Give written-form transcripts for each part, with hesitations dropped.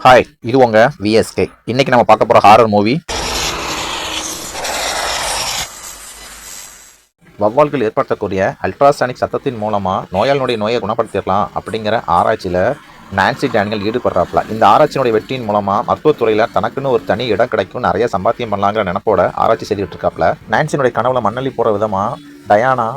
Hi, இது உங்க VSK. இன்னைக்கு நம்ம பார்க்க போற ஹாரர் மூவி வவ்வால்கள் ஏற்படுத்தக்கூடிய அல்ட்ராசானிக் சத்தத்தின் மூலமா நோயாளினுடைய நோயை குணப்படுத்திடலாம் அப்படிங்கிற ஆராய்ச்சியில நான்சி டேனியல் ஈடுபடுறாப்ல. இந்த ஆராய்ச்சியினுடைய வெற்றியின் மூலமா மருத்துவத்துறையில தனக்குன்னு ஒரு தனி இடம் கிடைக்கும், நிறைய சம்பாத்தியம் பண்ணலாங்கிற நினைப்போட ஆராய்ச்சி செய்துட்டு இருக்காப்ல. நான்சியினுடைய கனவுல மண்ணள்ளி போற விதமா டயானா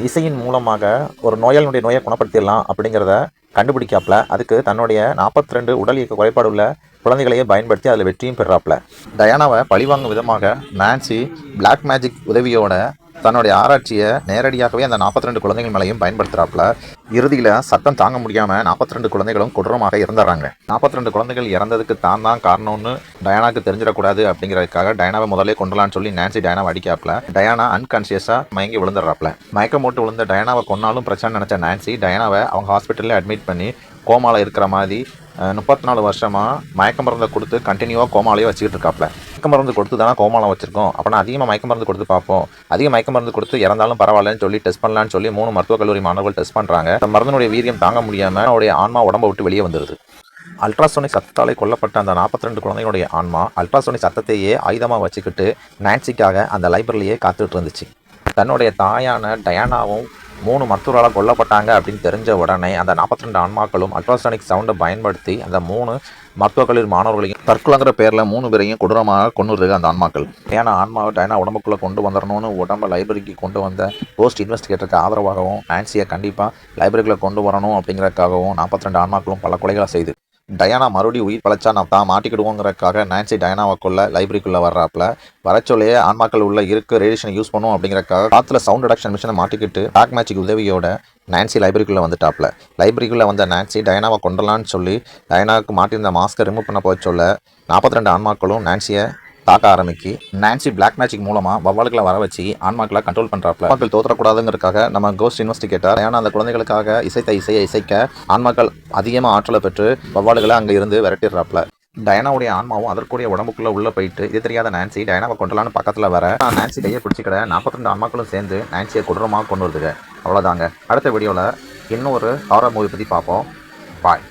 இசையின் மூலமாக ஒரு நோயாளினுடைய நோயை குணப்படுத்திடலாம் அப்படிங்கிறத கண்டுபிடிக்காப்ல. அதுக்கு தன்னுடைய 42 உடல் இயக்க குறைபாடு உள்ள குழந்தைகளையே பயன்படுத்தி அதில் வெற்றியும் பெறாப்ல. டயானாவை பழிவாங்கும் விதமாக நான்சி பிளாக் மேஜிக் உதவியோட தன்னுடைய ஆராய்ச்சியை நேரடியாகவே அந்த 42 குழந்தைகள் மேலையும் பயன்படுத்துறாப்ல. இறுதியில் சத்தம் தாங்க முடியாமல் 42 குழந்தைகளும் கொடூரமாக இறந்துடுறாங்க. 42 குழந்தைகள் இறந்ததுக்கு தான் காரணம்னு டயானாக்கு தெரிஞ்சிடக்கூடாது அப்படிங்கிறதுக்காக டயானாவை முதலே கொண்டலான்னு சொல்லி நான்சி டயானாவை அடிக்காப்ல. டயானா அன்கான்சியஸாக மயங்கி விழுந்துடுறாப்ல. மயக்கம் போட்டு விழுந்த டயானாவை கொன்னாலும் பிரச்சனை நினச்ச நான்சி டயானாவை அவங்க ஹாஸ்பிட்டலில் அட்மிட் பண்ணி கோமாவில் இருக்கிற மாதிரி 34 வருஷமாக மயக்க மருந்தை கொடுத்து கண்டினியூவாக கோமாலேயே வச்சுக்கிட்டு இருக்காப்ல. மயக்க மருந்து கொடுத்து தானே கோமாவில் வச்சிருக்கோம், அப்படின்னா அதிகமாக மயக்க மருந்து கொடுத்து பார்ப்போம், அதிக மயக்க மருந்து கொடுத்து இறந்தாலும் பரவாயில்லன்னு சொல்லி டெஸ்ட் பண்ணலான்னு சொல்லி 3 மருத்துவக் கல்லூரி மாணவர்கள் டெஸ்ட் பண்ணுறாங்க. அந்த மருந்தினுடைய வீரியம் தாங்க முடியாமல் அவருடைய ஆன்மா உடம்பை விட்டு வெளியே வந்துடுது. அல்ட்ராசோனிக் சத்தத்தாலே கொல்லப்பட்ட அந்த 42 குழந்தைகளுடைய ஆன்மா அல்ட்ராசோனிக் சத்தத்தையே ஆயுதமாக வச்சுக்கிட்டு நான்சிக்காக அந்த லைப்ரரியிலேயே காத்துட்டு இருந்துச்சு. தன்னுடைய தாயான டயானாவும் 3 மருத்துவர்களால் கொல்லப்பட்டாங்க அப்படின்னு தெரிஞ்ச உடனே அந்த 42 ஆன்மாக்களும் அல்ட்ராசானிக் சவுண்டை பயன்படுத்தி அந்த 3 மருத்துவக் கல்லூரி மாணவர்களையும் தற்கொலைங்கிற பேரில் 3 பேரையும் கொடூரமாக கொன்னுருக்கு அந்த ஆன்மாக்கள். ஏன்னா ஆன்மாவை டயானா உடம்புக்குள்ளே கொண்டு வந்துடணும்னு உடம்பை லைப்ரரிக்கு கொண்டு வந்த போஸ்ட் இன்வெஸ்டிகேட்டருக்கு ஆதரவாகவும் நான்சியை கண்டிப்பாக லைப்ரரிக்குள்ளே கொண்டு வரணும் அப்படிங்கிறதுக்காகவும் 42 ஆன்மாக்களும் பல கொலைகளை செய்து டயானா மறுபடியும் உயிர் பழச்சா நான் தான் மாட்டிக்கிடுவோங்கிறதுக்காக நான்சி டயானாவுக்குள்ள லைப்ரரிக்குள்ளே வர்றாப்புல. வரச்சொல்லையே ஆன்மாக்கள் உள்ள இருக்கு ரேடியேஷன் யூஸ் பண்ணும் அப்படிங்கிறக்காக காற்றுல சவுண்ட் ரிடக்ஷன் மிஷினை மாட்டிக்கிட்டு பிளாக் மேஜிக் உதவியோட நான்சி லைப்ரரிக்குள்ளே வந்துட்டாப்ல. லைப்ரரிக்குள்ளே வந்த நான்சி டயானாவை கொண்டலான்னு சொல்லி டயானாவுக்கு மாட்டியிருந்த மாஸ்கை ரிமூவ் பண்ண போய் சொல்ல 42 ஆன்மாக்களும் நான்சியை தாக்க ஆரம்பிக்கு. நான்சி பிளாக் மேஜிக் மூலமா வவ்வால்களை வர வச்சு ஆன்மாக்களை கண்ட்ரோல் பண்றாப்ல. ஆன்மாக்கள் தோற்றக்கூடாதுங்கிறதுக்காக நம்ம கோஸ்ட் இன்வெஸ்டிகேட்டர் ஏன்னா அந்த குழந்தைகளுக்காக இசைக்க ஆன்மாக்கள் அதிகமாக ஆற்றலை பெற்று வவ்வால்களை அங்கே இருந்து விரட்டிடுறாப்ல. டயானாவுடைய ஆன்மாவும் அதற்குரிய உடம்புக்குள்ள உள்ள போயிட்டு இது தெரியாத நான்சி டயானாவை கொண்டலான்னு பக்கத்தில் வர நான்சி கையை பிடிச்சிக்கிட 42 ஆன்மாக்களும் சேர்ந்து நான்சியை கொடூரமாக கொண்டு வருதுங்க. அவ்வளோதாங்க. அடுத்த வீடியோவில் இன்னொரு ஹாரர் மூவி பற்றி பார்ப்போம். பாய்.